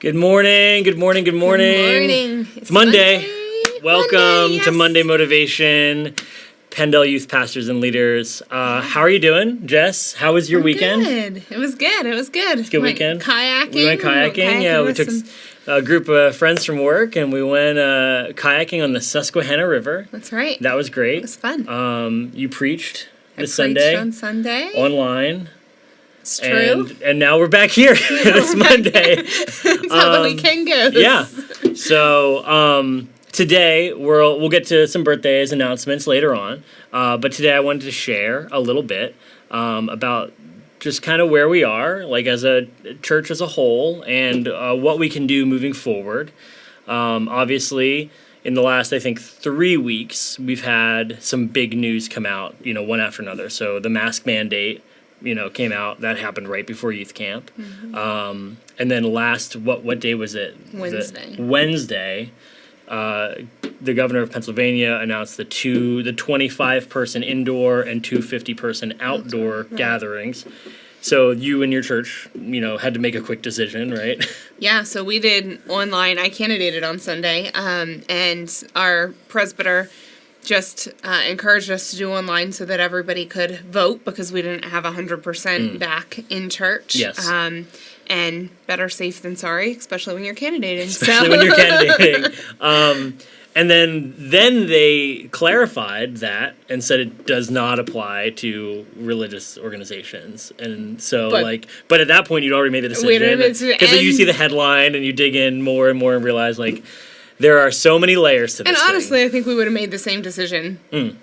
Good morning, good morning, good morning. Good morning. It's Monday. Welcome Monday, yes. to Monday Motivation, Pendel Youth Pastors and Leaders. How are you doing, Jess? How was your weekend? Good. It was good. It was good. Good weekend. Kayaking. We went kayaking. Yeah, we took a group of friends from work and we went kayaking on the Susquehanna River. That's right. That was great. It was fun. You preached this I Sunday. preached on Sunday. Online. It's true. And now we're back here. It's Monday. That's how the weekend goes. Yeah. So today we'll get to some birthdays announcements later on. But today I wanted to share a little bit about just kind of where we are, like as a church as a whole, and what we can do moving forward. Obviously, in the last, I think, 3 weeks, we've had some big news come out, one after another. So the mask mandate, came out. That happened right before youth camp. Mm-hmm. And then what day was it? Wednesday. Wednesday, the governor of Pennsylvania announced the 25-person indoor and 50-person outdoor gatherings. So you and your church, had to make a quick decision, right? Yeah, so we did online. I candidated on Sunday, and our presbyter just encouraged us to do online so that everybody could vote because we didn't have 100% back in church. Yes. And better safe than sorry, especially when you're candidating. Especially when you're candidating. And then they clarified that and said it does not apply to religious organizations. And so, but at that point, you'd already made the decision. Because you see the headline and you dig in more and more and realize, there are so many layers to this And honestly, thing. I think we would have made the same decision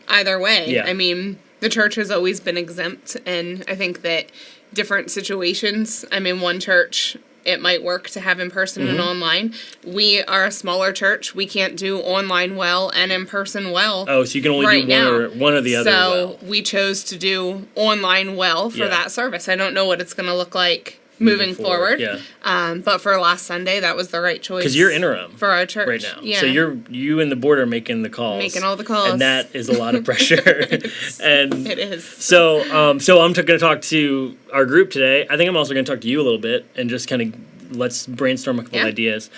either way. Yeah. I mean, the church has always been exempt, and I think that different situations, one church, it might work to have in person and online. We are a smaller church. We can't do online well and in person well. Oh, so you can only do one or the other well. So we chose to do online well for that service. I don't know what it's going to look like moving forward. Yeah. But for last Sunday, that was the right choice. Because you're interim for our church right now. Yeah. So you and the board are making the calls. Making all the calls. And that is a lot of pressure. And it is. So I'm going to talk to our group today. I think I'm also going to talk to you a little bit and just kind of let's brainstorm a couple ideas.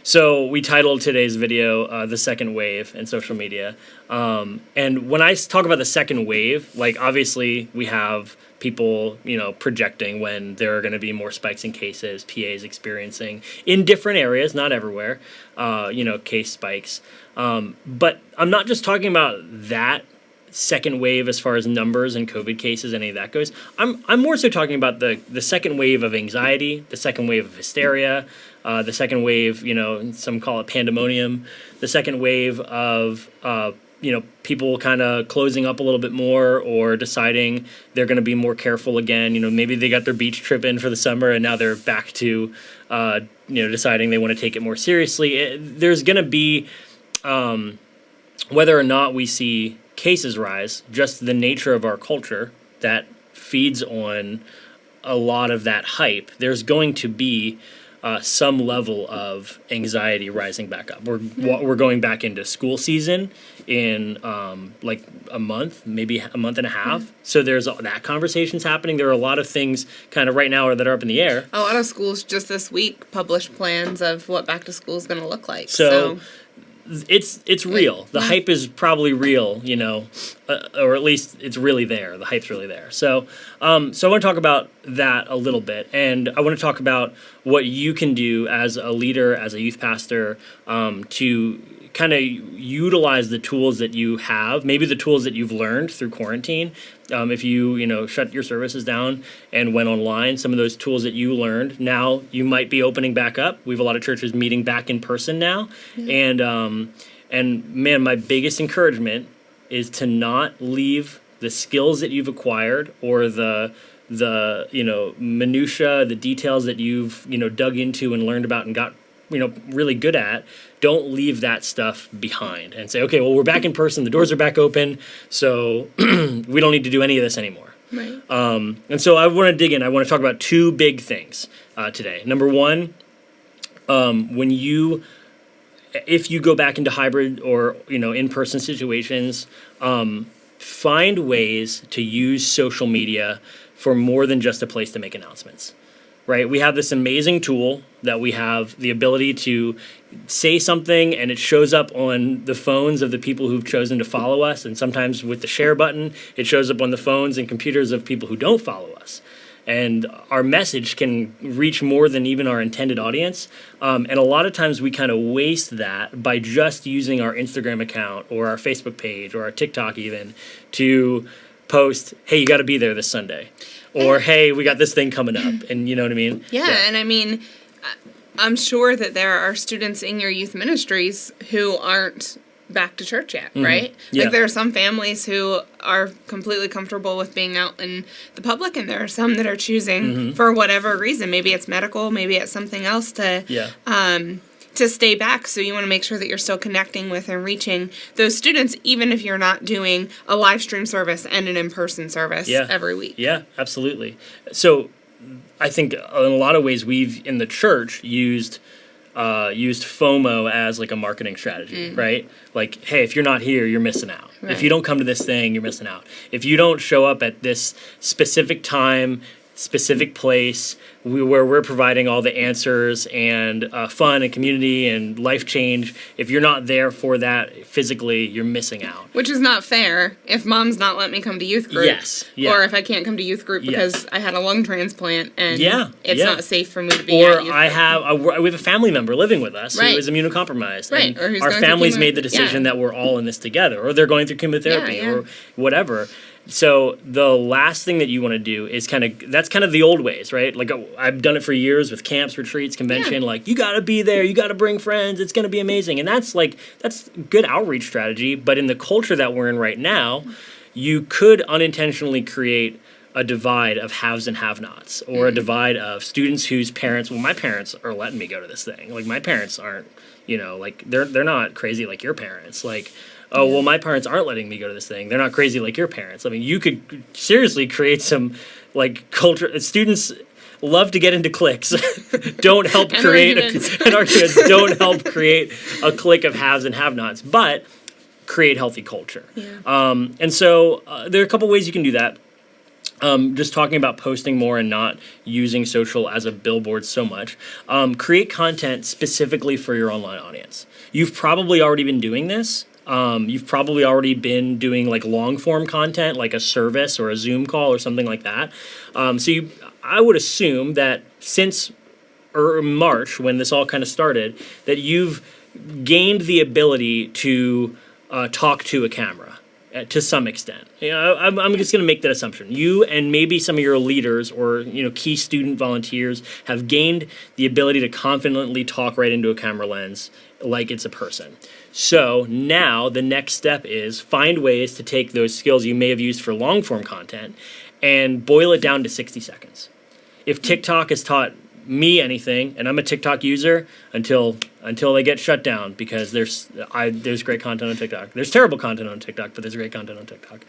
So we titled today's video The Second Wave in Social Media. And when I talk about the second wave, obviously we have people, projecting when there are going to be more spikes in cases, PAs experiencing in different areas, not everywhere, case spikes. But I'm not just talking about that second wave as far as numbers and COVID cases, any of that goes. I'm more so talking about the second wave of anxiety, the second wave of hysteria, the second wave, some call it pandemonium, the second wave of people kind of closing up a little bit more or deciding they're going to be more careful again. Maybe they got their beach trip in for the summer and now they're back to, deciding they want to take it more seriously. There's going to be, whether or not we see cases rise, just the nature of our culture that feeds on a lot of that hype, there's going to be some level of anxiety rising back up. We're going back into school season in a month, maybe a month and a half. So there's that conversation's happening. There are a lot of things kind of right now that are up in the air. A lot of schools just this week published plans of what back to school is going to look like. So it's real. The hype is probably real, or at least it's really there. The hype's really there. So I want to talk about that a little bit, and I want to talk about what you can do as a leader, as a youth pastor, to kind of utilize the tools that you have, maybe the tools that you've learned through quarantine. If you shut your services down and went online, some of those tools that you learned, now you might be opening back up. We have a lot of churches meeting back in person now. Mm-hmm. And man, my biggest encouragement is to not leave the skills that you've acquired or the minutia, the details that you've dug into and learned about and got really good at. Don't leave that stuff behind and say, okay, well, we're back in person, the doors are back open, so we don't need to do any of this anymore. Right. And so I want to dig in. I want to talk about two big things today. Number one, if you go back into hybrid or in-person situations, find ways to use social media for more than just a place to make announcements. right? We have this amazing tool that we have the ability to say something and it shows up on the phones of the people who've chosen to follow us, and sometimes with the share button, it shows up on the phones and computers of people who don't follow us. And our message can reach more than even our intended audience. And a lot of times we kind of waste that by just using our Instagram account or our Facebook page or our TikTok even to post, hey, you got to be there this Sunday. Or, hey, we got this thing coming up. And you know what I mean? Yeah, and I mean, I'm sure that there are students in your youth ministries who aren't back to church yet, right? Yeah. Like there are some families who are completely comfortable with being out in the public, and there are some that are choosing for whatever reason. Maybe it's medical, maybe it's something else to stay back. So you want to make sure that you're still connecting with and reaching those students, even if you're not doing a live stream service and an in-person service every week. Yeah, absolutely. So I think in a lot of ways we've in the church used FOMO as like a marketing strategy, right? Like, hey, if you're not here, you're missing out. Right. If you don't come to this thing, you're missing out. If you don't show up at this specific time, specific place where we're providing all the answers and fun and community and life change, if you're not there for that physically, you're missing out. Which is not fair if mom's not letting me come to youth group. Yes. Yeah. Or if I can't come to youth group because I had a lung transplant and it's not safe for me to be or at youth group. we have a family member living with us Right. who is immunocompromised. Right. And Or who's our going through family's chemo. made the decision that we're all in this together, or they're going through chemotherapy or whatever. So the last thing that you want to do is that's kind of the old ways, right? Like I've done it for years with camps, retreats, convention. Like you got to be there, you got to bring friends. It's going to be amazing, and that's good outreach strategy. But in the culture that we're in right now, you could unintentionally create a divide of haves and have-nots, or a divide of students whose parents. Well, my parents are letting me go to this thing. Like my parents aren't, like they're not crazy like your parents. Like. Oh, well, my parents aren't letting me go to this thing. They're not crazy like your parents. I mean, you could seriously create some, culture. Students love to get into cliques. Don't help create and arguments. Don't help create a clique of haves and have-nots, but create healthy culture. Yeah. And so there are a couple ways you can do that. Just talking about posting more and not using social as a billboard so much. Create content specifically for your online audience. You've probably already been doing this. You've probably already been doing long form content, like a service or a Zoom call or something like that. I would assume that since March, when this all kind of started, that you've gained the ability to talk to a camera to some extent. I'm just going to make that assumption. You and maybe some of your leaders or key student volunteers have gained the ability to confidently talk right into a camera lens like it's a person. So now the next step is find ways to take those skills you may have used for long form content and boil it down to 60 seconds. If TikTok has taught me anything, and I'm a TikTok user until they get shut down, because there's great content on TikTok. There's terrible content on TikTok, but there's great content on TikTok.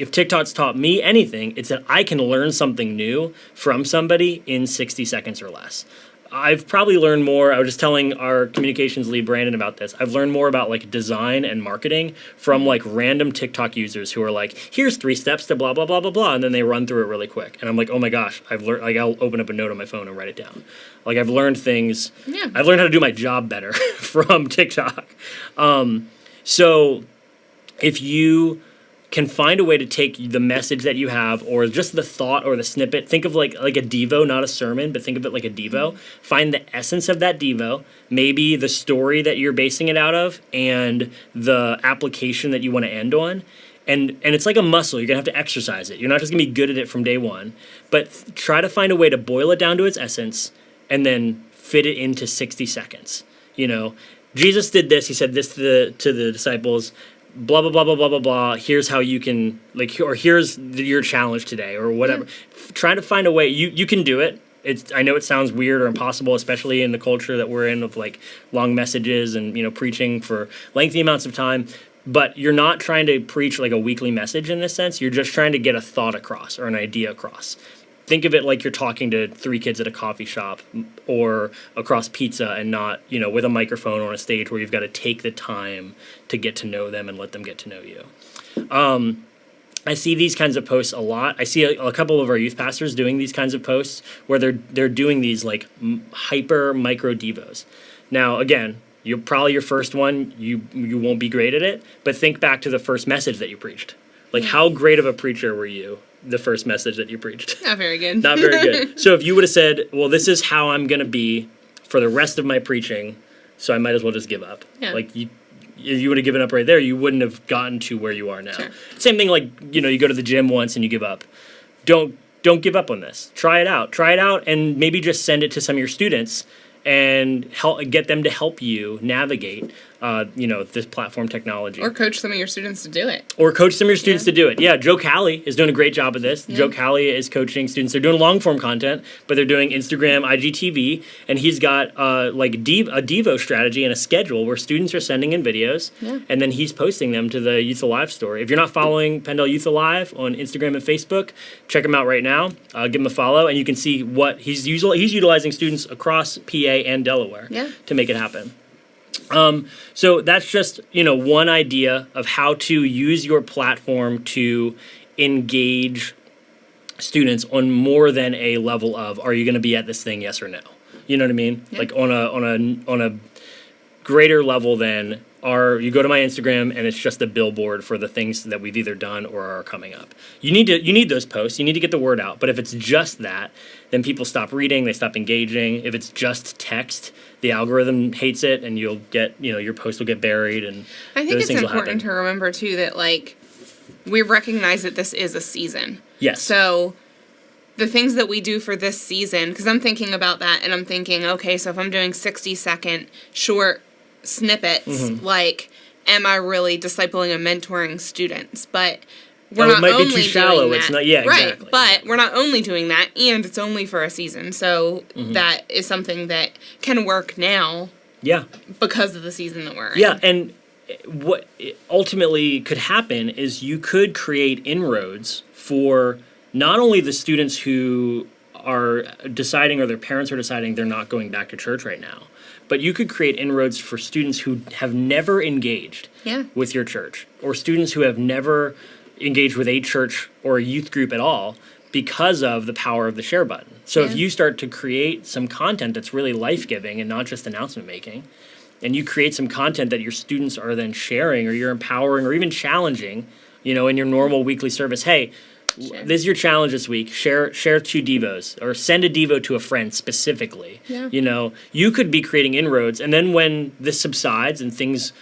If TikTok's taught me anything, it's that I can learn something new from somebody in 60 seconds or less. I've probably learned more. I was just telling our communications lead, Brandon, about this. I've learned more about design and marketing from random TikTok users who are like, here's 3 steps to blah, blah, blah, blah, blah. And then they run through it really quick. And I'm like, oh my gosh, I've learned, I'll open up a note on my phone and write it down. I've learned things. Yeah. I've learned how to do my job better from TikTok. So if you can find a way to take the message that you have, or just the thought or the snippet, think of like a Devo, not a sermon, but think of it like a Devo. Find the essence of that Devo, maybe the story that you're basing it out of, and the application that you want to end on. And it's like a muscle. You're going to have to exercise it. You're not just going to be good at it from day one, but try to find a way to boil it down to its essence and then fit it into 60 seconds. Jesus did this. He said this to the disciples. Blah, blah, blah, blah, blah, blah, blah. Here's how you can, or here's your challenge today, or whatever. Yeah. Try to find a way. You can do it. I know it sounds weird or impossible, especially in the culture that we're in of long messages and, preaching for lengthy amounts of time. But you're not trying to preach a weekly message in this sense. You're just trying to get a thought across or an idea across. Think of it like you're talking to 3 kids at a coffee shop or across pizza, and not, with a microphone on a stage where you've got to take the time to get to know them and let them get to know you. I see these kinds of posts a lot. I see a couple of our youth pastors doing these kinds of posts where they're doing these like hyper micro devos. Now, again, you're probably your first one. You won't be great at it, but think back to the first message that you preached. Like, how great of a preacher were you the first message that you preached? Not very good. Not very good. So if you would have said, well, this is how I'm going to be for the rest of my preaching, so I might as well just give up. Yeah. Like, if you would have given up right there, you wouldn't have gotten to where you are now. Sure. Same thing like, you go to the gym once and you give up. Don't give up on this. Try it out. And maybe just send it to some of your students and get them to help you navigate, this platform technology. Or coach some of your students to do it. To do it. Yeah, Joe Cali is doing a great job of this. Yeah. Joe Cali is coaching students. They're doing long-form content, but they're doing Instagram, IGTV, and he's got a Devo strategy and a schedule where students are sending in videos, and then he's posting them to the Youth Alive story. If you're not following Pendle Youth Alive on Instagram and Facebook, check him out right now. Give him a follow, and you can see what he's utilizing students across PA and Delaware to make it happen. So that's just, one idea of how to use your platform to engage students on more than a level of, are you going to be at this thing, yes or no? You know what I mean? Yeah. Like on a greater level than you go to my Instagram and it's just a billboard for the things that we've either done or are coming up. You need those posts. You need to get the word out. But if it's just that, then people stop reading, they stop engaging. If it's just text, the algorithm hates it, and you'll get, your post will get buried, and I think it's important to remember too that we recognize that this is a season. Yes. So the things that we do for this season, because I'm thinking about that, and I'm thinking, okay, so if I'm doing 60-second short snippets, am I really discipling and mentoring students? But we're not only doing that. It's not, exactly. But we're not only doing that, and it's only for a season. So that is something that can work now. Yeah. Because of the season that we're in. Yeah, and what ultimately could happen is you could create inroads for not only the students who are deciding or their parents are deciding they're not going back to church right now, but you could create inroads for students who have never engaged with your church, or students who have never engaged with a church or a youth group at all because of the power of the share button. So if you start to create some content that's really life-giving and not just announcement making, and you create some content that your students are then sharing, or you're empowering or even challenging, in your normal weekly service, hey, this is your challenge this week. Share 2 devos, or send a devo to a friend specifically. Yeah. You could be creating inroads, and then when this subsides and things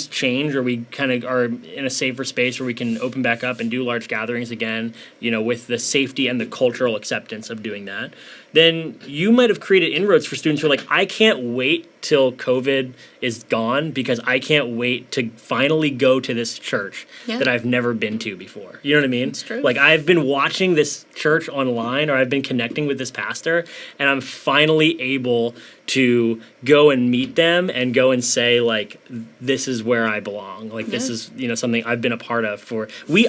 change, or we kind of are in a safer space where we can open back up and do large gatherings again, with the safety and the cultural acceptance of doing that, then you might have created inroads for students who are like, I can't wait till COVID is gone because I can't wait to finally go to this church that I've never been to before. You know what I mean? It's true. Like, I've been watching this church online, or I've been connecting with this pastor, and I'm finally able to go and meet them and go and say, like, this is where I belong. Like, this is, something I've been a part of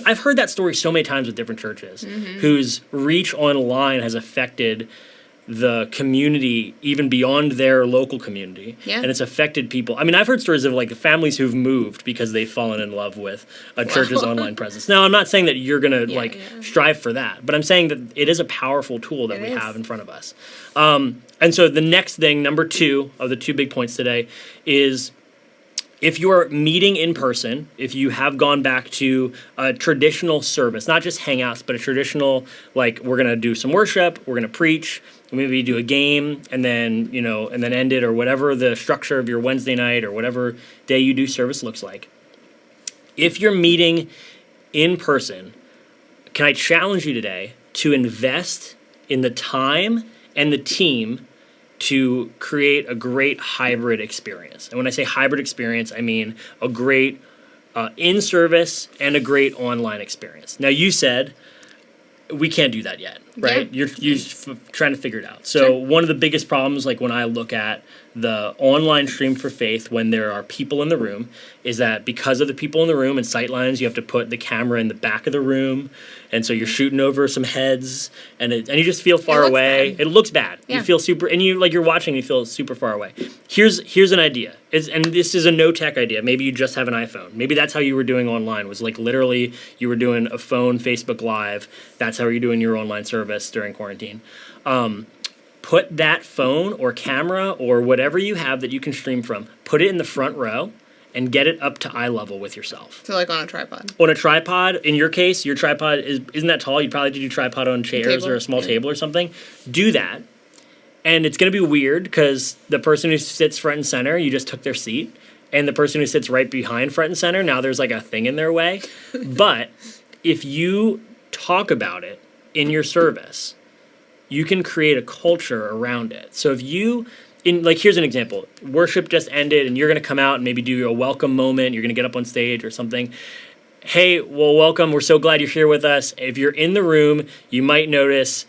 I've heard that story so many times with different churches whose reach online has affected the community even beyond their local community, and it's affected people. I mean, I've heard stories of families who've moved because they've fallen in love with a church's online presence. Now, I'm not saying that you're gonna strive for that, but I'm saying that it is a powerful tool that we have in front of us. And so the next thing, number 2 of the 2 big points today, is if you're meeting in person, if you have gone back to a traditional service, not just hangouts, but a traditional, we're going to do some worship, we're going to preach, maybe do a game, and then, and then end it, or whatever the structure of your Wednesday night or whatever day you do service looks like. If you're meeting in person, can I challenge you today to invest in the time and the team to create a great hybrid experience? And when I say hybrid experience, I mean a great in-service and a great online experience. Now, you said we can't do that yet, right? Yeah. You're trying to figure it out. So one of the biggest problems, when I look at the online stream for faith when there are people in the room is that because of the people in the room and sight lines, you have to put the camera in the back of the room, and so you're shooting over some heads, and you just feel far away. It looks bad. Yeah. You feel super, and you're watching, you feel super far away. Here's an idea, and this is a no tech idea. Maybe you just have an iPhone. Maybe that's how you were doing online. Was like literally you were doing a phone Facebook Live. That's how you're doing your online service during quarantine. Put that phone or camera or whatever you have that you can stream from, put it in the front row and get it up to eye level with yourself. So like on a tripod. On a tripod, in your case, your tripod isn't that tall. You'd probably do tripod on chairs or a small table or something. Do that. And it's going to be weird because the person who sits front and center, you just took their seat. And the person who sits right behind front and center, now there's like a thing in their way. But if you talk about it in your service, you can create a culture around it. So if you, here's an example. Worship just ended and you're going to come out and maybe do a welcome moment. You're going to get up on stage or something. Hey, well, welcome. We're so glad you're here with us. If you're in the room, you might notice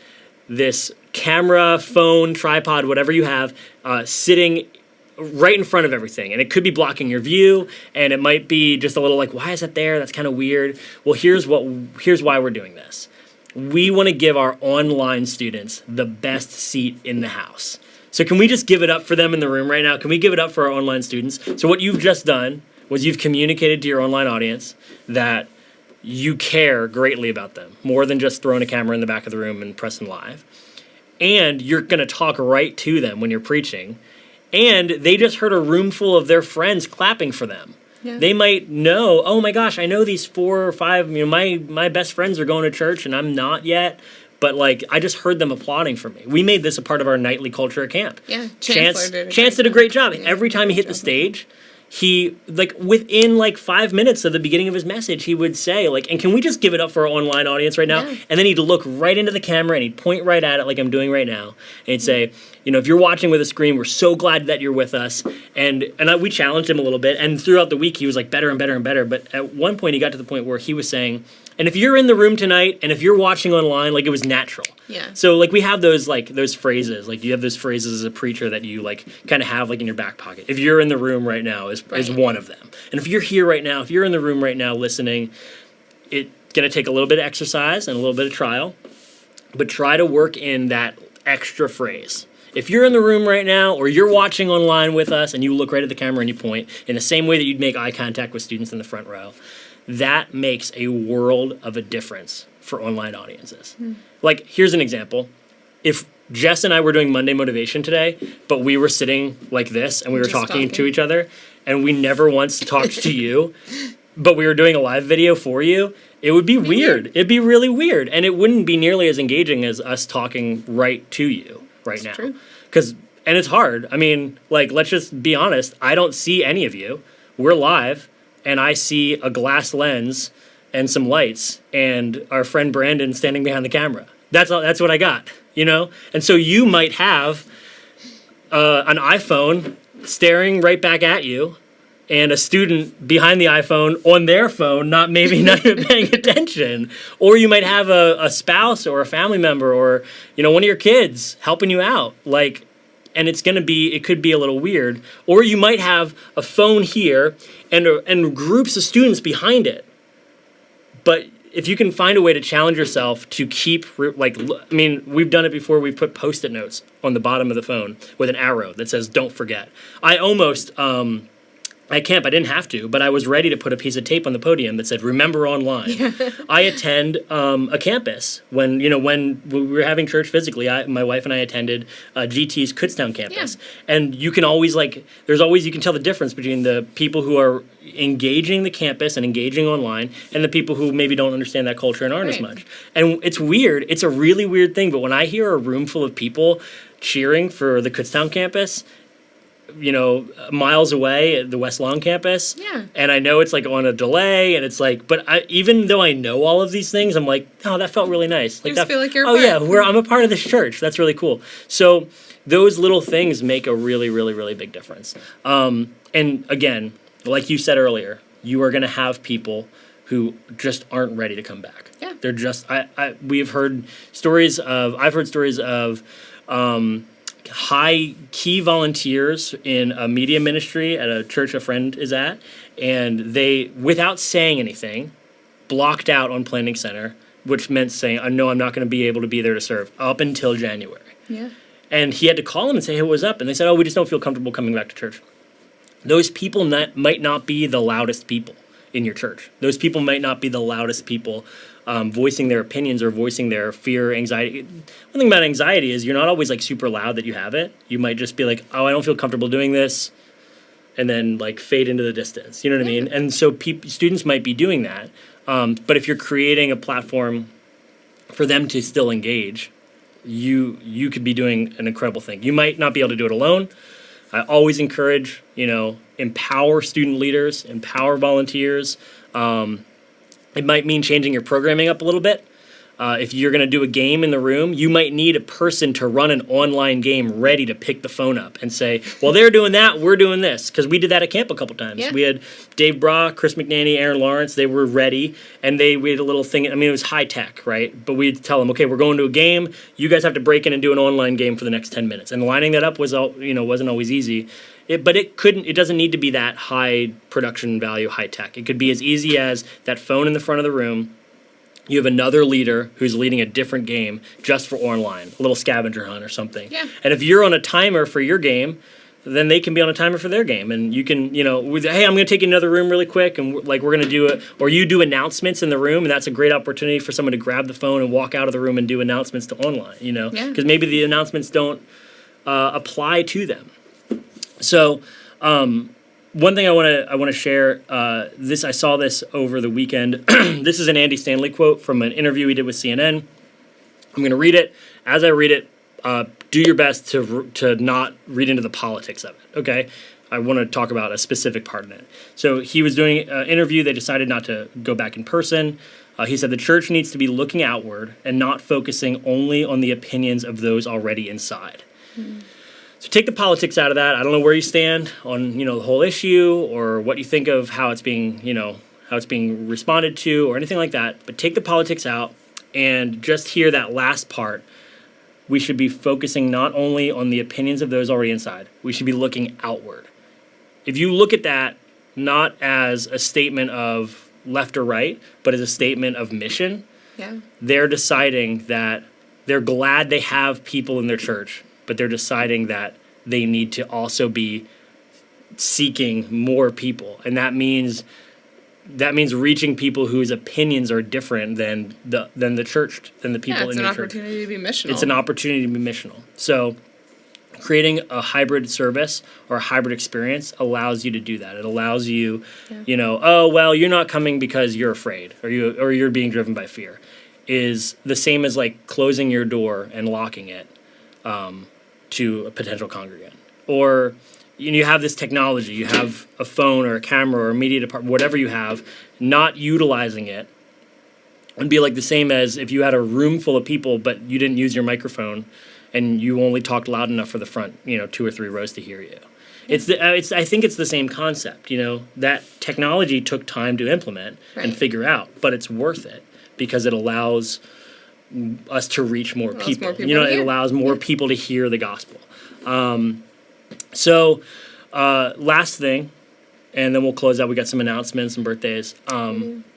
this camera, phone, tripod, whatever you have, sitting right in front of everything. And it could be blocking your view, and it might be just a little like, why is that there? That's kind of weird. Well, here's why we're doing this. We want to give our online students the best seat in the house. So can we just give it up for them in the room right now? Can we give it up for our online students? So what you've just done was you've communicated to your online audience that you care greatly about them, more than just throwing a camera in the back of the room and pressing live. And you're going to talk right to them when you're preaching. And they just heard a room full of their friends clapping for them. Yeah. They might know, oh my gosh, I know these 4 or 5, my best friends are going to church and I'm not yet, but like I just heard them applauding for me. We made this a part of our nightly culture at camp. Yeah, Chance did a great job. Yeah, every time he hit the stage, he, within 5 minutes of the beginning of his message, he would say, and can we just give it up for our online audience right now? Yeah. And then he'd look right into the camera and he'd point right at it like I'm doing right now. And he'd say, if you're watching with a screen, we're so glad that you're with us. And we challenged him a little bit. And throughout the week, he was better and better and better. But at one point, he got to the point where he was saying, and if you're in the room tonight, and if you're watching online, it was natural. Yeah. So we have those those phrases, you have those phrases as a preacher that you kind of have in your back pocket. If you're in the room right now is one of them. And if you're here right now, if you're in the room right now listening, it's gonna take a little bit of exercise and a little bit of trial, but try to work in that extra phrase. If you're in the room right now or you're watching online with us and you look right at the camera and you point in the same way that you'd make eye contact with students in the front row, that makes a world of a difference for online audiences. Here's an example. If Jess and I were doing Monday Motivation today, but we were sitting like this and we were talking to each other and we never once talked to you, but we were doing a live video for you, it would be weird. It'd be really weird. And it wouldn't be nearly as engaging as us talking right to you right now. True. And it's hard. I mean, let's just be honest. I don't see any of you. We're live. And I see a glass lens and some lights and our friend Brandon standing behind the camera. That's what I got, And so you might have an iPhone staring right back at you and a student behind the iPhone on their phone, not even paying attention. Or you might have a spouse or a family member or, one of your kids helping you out. And it could be a little weird. Or you might have a phone here and groups of students behind it. But if you can find a way to challenge yourself to keep, we've done it before. We've put Post-it notes on the bottom of the phone with an arrow that says, don't forget. I almost, at camp, I didn't have to, but I was ready to put a piece of tape on the podium that said, remember online. Yeah. I attend a campus. When we were having church physically, my wife and I attended GT's Kutztown campus. Yeah. And you can always, you can tell the difference between the people who are engaging the campus and engaging online and the people who maybe don't understand that culture and aren't as much. And it's weird. It's a really weird thing. But when I hear a room full of people cheering for the Kutztown campus, miles away at the West Lawn campus. Yeah. And I know it's on a delay and it's even though I know all of these things, I'm oh, that felt really nice. You just feel like you're I'm a part of this church. That's really cool. So those little things make a really, really, really big difference. And again, like you said earlier, you are going to have people who just aren't ready to come back. Yeah. They're just, I've heard stories of, high key volunteers in a media ministry at a church a friend is at, and they, without saying anything, blocked out on Planning Center, which meant saying, "No, I'm not going to be able to be there to serve," up until January. Yeah. And he had to call them and say, "Hey, what's up?" And they said, "Oh, we just don't feel comfortable coming back to church." Those people might not be the loudest people in your church. Those people might not be the loudest people voicing their opinions or voicing their fear, anxiety. One thing about anxiety is you're not always like super loud that you have it. You might just be like, "Oh, I don't feel comfortable doing this," and then like fade into the distance. You know what I mean? And so students might be doing that. But if you're creating a platform for them to still engage, you could be doing an incredible thing. You might not be able to do it alone. I always encourage, empower student leaders, empower volunteers. It might mean changing your programming up a little bit. If you're going to do a game in the room, you might need a person to run an online game ready to pick the phone up and say, "Well, they're doing that, we're doing this." Because we did that at camp a couple times. Yeah. We had Dave Bra, Chris McNaney, Aaron Lawrence. They were ready, and we had a little thing. I mean, it was high tech, right? But we'd tell them, "Okay, we're going to a game. You guys have to break in and do an online game for the next 10 minutes." And lining that up wasn't always easy. But it doesn't need to be that high production value, high tech. It could be as easy as that phone in the front of the room. You have another leader who's leading a different game just for online, a little scavenger hunt or something. Yeah. And if you're on a timer for your game, then they can be on a timer for their game. And you can, "Hey, I'm going to take you in another room really quick, and we're going to do it." Or you do announcements in the room, and that's a great opportunity for someone to grab the phone and walk out of the room and do announcements to online, Because maybe the announcements don't apply to them. So, one thing I want to share. I saw this over the weekend. This is an Andy Stanley quote from an interview he did with CNN. I'm going to read it. As I read it, do your best to not read into the politics of it. Okay, I want to talk about a specific part in it. So he was doing an interview. They decided not to go back in person. He said the church needs to be looking outward and not focusing only on the opinions of those already inside. Mm. So take the politics out of that. I don't know where you stand on, the whole issue or what you think of how it's being responded to or anything like that. But take the politics out and just hear that last part. We should be focusing not only on the opinions of those already inside. We should be looking outward. If you look at that not as a statement of left or right, but as a statement of mission, they're deciding that they're glad they have people in their church, but they're deciding that they need to also be seeking more people. And that means reaching people whose opinions are different than the church, than the people in the church. It's an opportunity to be missional. It's an opportunity to be missional. So creating a hybrid service or a hybrid experience allows you to do that. It allows you, "Oh, well, you're not coming because you're afraid or you're being driven by fear," is the same as like closing your door and locking it to a potential congregant. Or you have this technology, you have a phone or a camera or a media department, whatever you have, not utilizing it would be like the same as if you had a room full of people but you didn't use your microphone and you only talked loud enough for the front 2 or 3 rows to hear you. I think it's the same concept. That technology took time to implement and figure out, but it's worth it because it allows us to reach more people. It allows more people to hear the gospel. Last thing, and then we'll close out. We got some announcements and birthdays.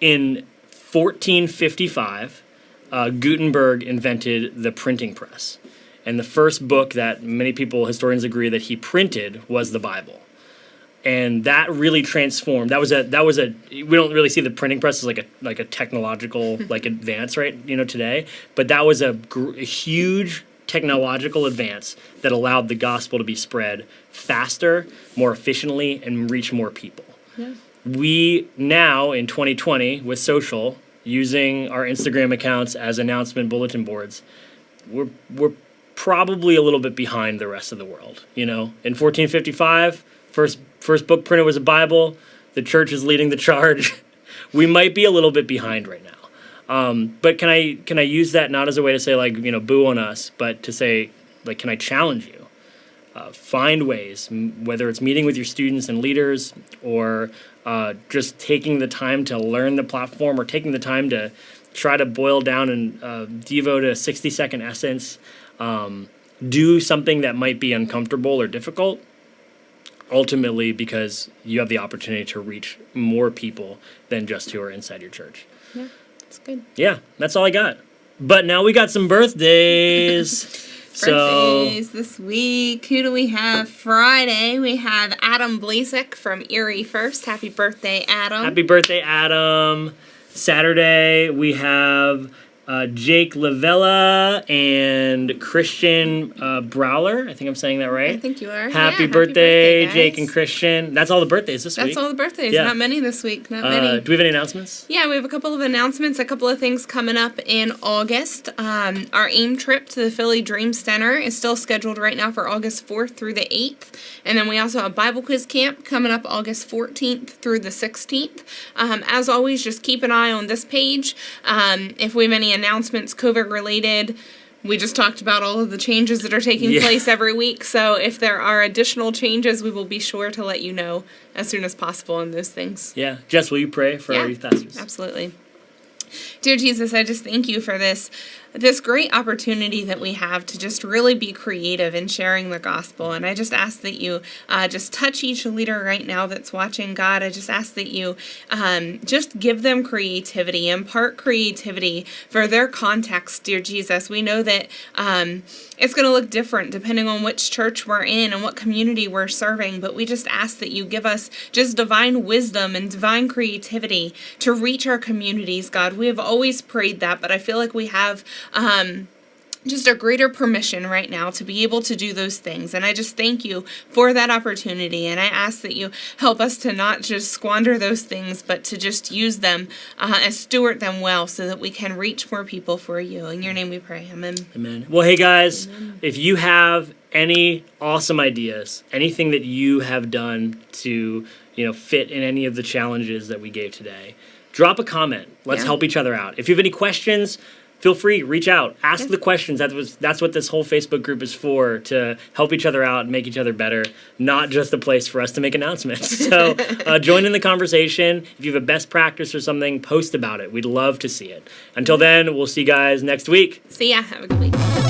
In 1455, Gutenberg invented the printing press. And the first book that many historians agree that he printed was the Bible. And that really transformed. That was a. We don't really see the printing press as like a technological advance today, but that was a huge technological advance that allowed the gospel to be spread faster, more efficiently, and reach more people. Yeah. We now in 2020 with social, using our Instagram accounts as announcement bulletin boards, we're probably a little bit behind the rest of the world. In 1455. First book printed was a Bible. The church is leading the charge. We might be a little bit behind right now. But can I use that not as a way to say boo on us, but to say can I challenge you? Find ways, whether it's meeting with your students and leaders or just taking the time to learn the platform or taking the time to try to boil down and devote a 60-second essence do something that might be uncomfortable or difficult, ultimately because you have the opportunity to reach more people than just who are inside your church. Yeah, that's good. Yeah, that's all I got. But now we got some birthdays. Birthdays this week. Who do we have? Friday, we have Adam Blasek from Erie First. Happy birthday, Adam. Happy birthday, Adam. Saturday, we have Jake Lavella and Christian Browler. I think I'm saying that right. I think you are. Happy birthday, guys. Jake and Christian. That's all the birthdays this week. That's all the birthdays. Yeah. Not many this week. Not many. Do we have any announcements? Yeah, we have a couple of announcements, a couple of things coming up in August. Our AIM trip to the Philly Dream Center is still scheduled right now for August 4th through the 8th. And then we also have Bible Quiz Camp coming up August 14th through the 16th. As always, just keep an eye on this page. If we have any announcements COVID related, we just talked about all of the changes that are taking place every week. So if there are additional changes, we will be sure to let you know as soon as possible on those things. Yeah. Jess, will you pray for our youth pastors? Absolutely. Dear Jesus, I just thank you for this great opportunity that we have to just really be creative in sharing the gospel. And I just ask that you just touch each leader right now that's watching, God. I just ask that you just give them creativity, impart creativity for their context, dear Jesus. We know that it's going to look different depending on which church we're in and what community we're serving. But we just ask that you give us just divine wisdom and divine creativity to reach our communities, God. We have always prayed that, but I feel like we have just a greater permission right now to be able to do those things. And I just thank you for that opportunity. And I ask that you help us to not just squander those things, but to just use them and steward them well so that we can reach more people for you. In your name we pray. Amen. Amen. Well, hey guys, if you have any awesome ideas, anything that you have done to, fit in any of the challenges that we gave today, drop a comment. Let's help each other out. If you have any questions, feel free, reach out, ask the questions. That's what this whole Facebook group is for, to help each other out and make each other better, not just a place for us to make announcements. So join in the conversation. If you have a best practice or something, post about it. We'd love to see it. Until then, we'll see you guys next week. See ya. Have a good week.